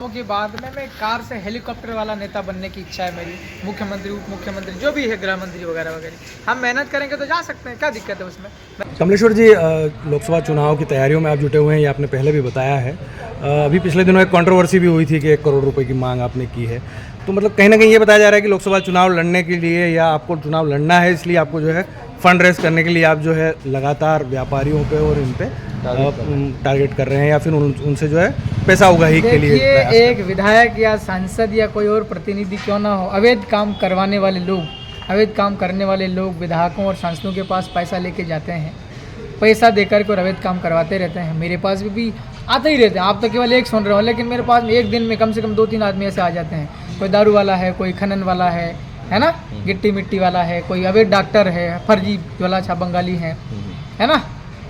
के बाद में मैं कार से हेलीकॉप्टर वाला नेता बनने की इच्छा है मेरी। मुख्यमंत्री, उप मुख्यमंत्री, जो भी है, गृह मंत्री वगैरह वगैरह, हम मेहनत करेंगे तो जा सकते हैं। क्या दिक्कत है उसमें? कमलेश्वर जी, लोकसभा चुनाव की तैयारियों में आप जुटे हुए हैं, ये आपने पहले भी बताया है। अभी पिछले दिनों एक कंट्रोवर्सी भी हुई थी कि 1 करोड़ रुपए की मांग आपने की है। तो मतलब कहीं ना कहीं ये बताया जा रहा है कि लोकसभा चुनाव लड़ने के लिए या आपको चुनाव लड़ना है, इसलिए आपको जो है फंड रेज करने के लिए आप जो है लगातार व्यापारियों पे और इन पे टारगेट कर रहे हैं, या फिर उनसे जो है पैसा उगाही के लिए। देखिए, एक विधायक या सांसद या कोई और प्रतिनिधि क्यों ना हो, अवैध काम करवाने वाले लोग, अवैध काम करने वाले लोग विधायकों और सांसदों के पास पैसा लेके जाते हैं, पैसा देकर के और अवैध काम करवाते रहते हैं। मेरे पास भी आते ही रहते हैं। आप तो केवल एक सुन रहे हो, लेकिन मेरे पास एक दिन में कम से कम 2-3 आदमी ऐसे आ जाते हैं। कोई दारू वाला है, कोई खनन वाला है ना, गिट्टी मिट्टी वाला है, कोई अवैध डॉक्टर है, फर्जी वाला छा बंगाली है ना,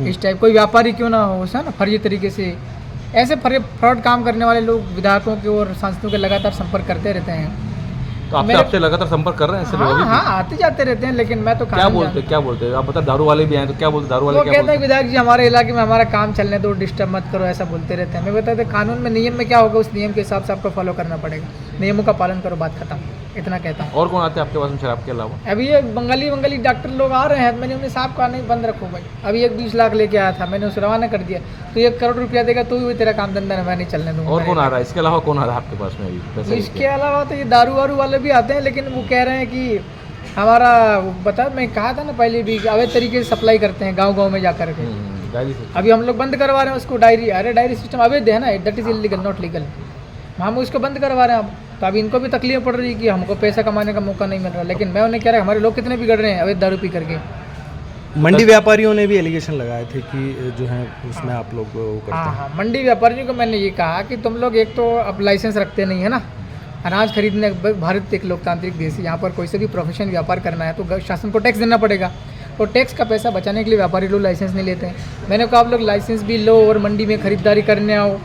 इस टाइप कोई व्यापारी क्यों ना हो, है ना, फर्जी तरीके से ऐसे फ्रॉड काम करने वाले लोग विधायकों के और सांसदों के लगातार संपर्क करते रहते हैं। तो आपसे लगातार संपर्क कर रहे हैं ऐसे लोग? हाँ, आते जाते रहते हैं, लेकिन मैं तो क्या बोलते हैं? आप बता, दारू वाले भी आए तो क्या बोलते? दारू वाले क्या कहते हैं विधायक जी हमारे इलाके में हमारा काम चलने दो, डिस्टर्ब मत करो, ऐसा बोलते रहते हैं। मैं बताते कानून में, नियम में क्या होगा, उस नियम के हिसाब से आपको फॉलो करना पड़ेगा। नियमों का पालन करो, बात खत्म, इतना कहता हूँ। और कौन आते हैं आपके पास में शराब के अलावा? अभी ये बंगाली डॉक्टर लोग आ रहे हैं, मैंने उन्हें साहब कहा नहीं, बंद रखो भाई। अभी एक 20 लाख लेके आया था, मैंने उसे रवाना कर दिया। तो 1 करोड़ रुपया देगा तो भी तेरा काम धंधा मैं नहीं चलने दूंगा। और कौन आ रहा है इसके अलावा? कौन आ रहा है आपके पास में अभी? इसके अलावा तो ये दारू वारू वाले भी आते हैं, लेकिन वो कह रहे हैं कि हमारा बता, मैं कहा था ना पहले भी, अवैध तरीके से सप्लाई करते हैं गाँव में जा करके। अभी हम लोग बंद करवा रहे हैं उसको, डायरी। अरे डायरी सिस्टम अवैध है ना, that is illegal, not legal. हम उसको बंद करवा रहे हैं अब। तो अभी इनको भी तकलीफ पड़ रही है कि हमको पैसा कमाने का मौका नहीं मिल रहा। लेकिन मैं उन्हें कह रहा है हमारे लोग कितने बिगड़ रहे हैं अवैध दारू पी करके। मंडी व्यापारियों ने भी एलिगेशन लगाए थे कि जो है उसमें आप लोग करते हैं। हाँ, मंडी व्यापारियों को मैंने ये कहा कि तुम लोग एक तो अब लाइसेंस रखते नहीं है ना, अनाज खरीदने। भारत एक लोकतांत्रिक देश है, यहाँ पर कोई से भी प्रोफेशन व्यापार करना है तो शासन को टैक्स देना पड़ेगा। और टैक्स का पैसा बचाने के लिए व्यापारी लोग लाइसेंस नहीं लेते हैं। मैंने कहा आप लोग लाइसेंस भी लो और मंडी में खरीदारी करने आओ,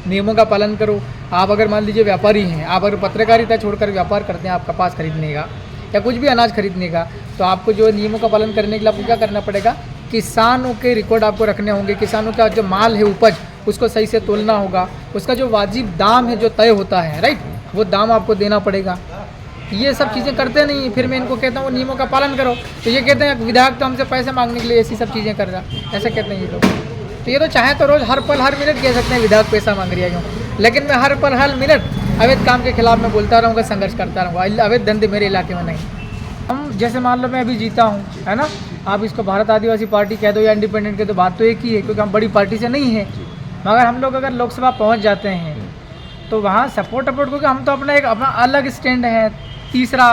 नियमों का पालन करो। आप अगर मान लीजिए व्यापारी हैं, आप अगर पत्रकारिता छोड़कर व्यापार करते हैं, आप कपास खरीदने का या कुछ भी अनाज खरीदने का, तो आपको जो नियमों का पालन करने के लिए आपको क्या करना पड़ेगा, किसानों के रिकॉर्ड आपको रखने होंगे। किसानों का जो माल है, उपज, उसको सही से तोलना होगा। उसका जो वाजिब दाम है जो तय होता है, राइट, वो दाम आपको देना पड़ेगा। ये सब चीज़ें करते नहीं। फिर मैं इनको कहता हूँ नियमों का पालन करो, तो ये कहते हैं विधायक तो हमसे पैसे मांगने के लिए ऐसी सब चीज़ें कर रहा, ऐसा कहते हैं ये लोग। तो ये तो चाहे तो रोज़ हर पल हर मिनट कह सकते हैं विधायक पैसा मांग रही है क्यों, लेकिन मैं हर पल हर मिनट अवैध काम के खिलाफ मैं बोलता रहूँगा, संघर्ष करता रहूँगा। अवैध धंधे मेरे इलाके में नहीं। हम जैसे मान लो मैं अभी जीता हूँ, है ना, आप इसको भारत आदिवासी पार्टी कह दो या इंडिपेंडेंट कह दो, बात तो एक ही है, क्योंकि हम बड़ी पार्टी से नहीं है। मगर हम लोग अगर लोकसभा पहुँच जाते हैं तो वहाँ सपोर्ट, क्योंकि हम तो अपना अलग स्टैंड है, तीसरा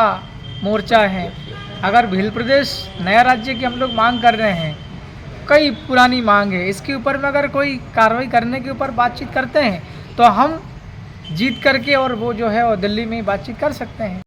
मोर्चा है। अगर भील प्रदेश नया राज्य की हम लोग मांग कर रहे हैं, कई पुरानी मांग है, इसके ऊपर में अगर कोई कार्रवाई करने के ऊपर बातचीत करते हैं तो हम जीत करके और वो जो है वो दिल्ली में ही बातचीत कर सकते हैं।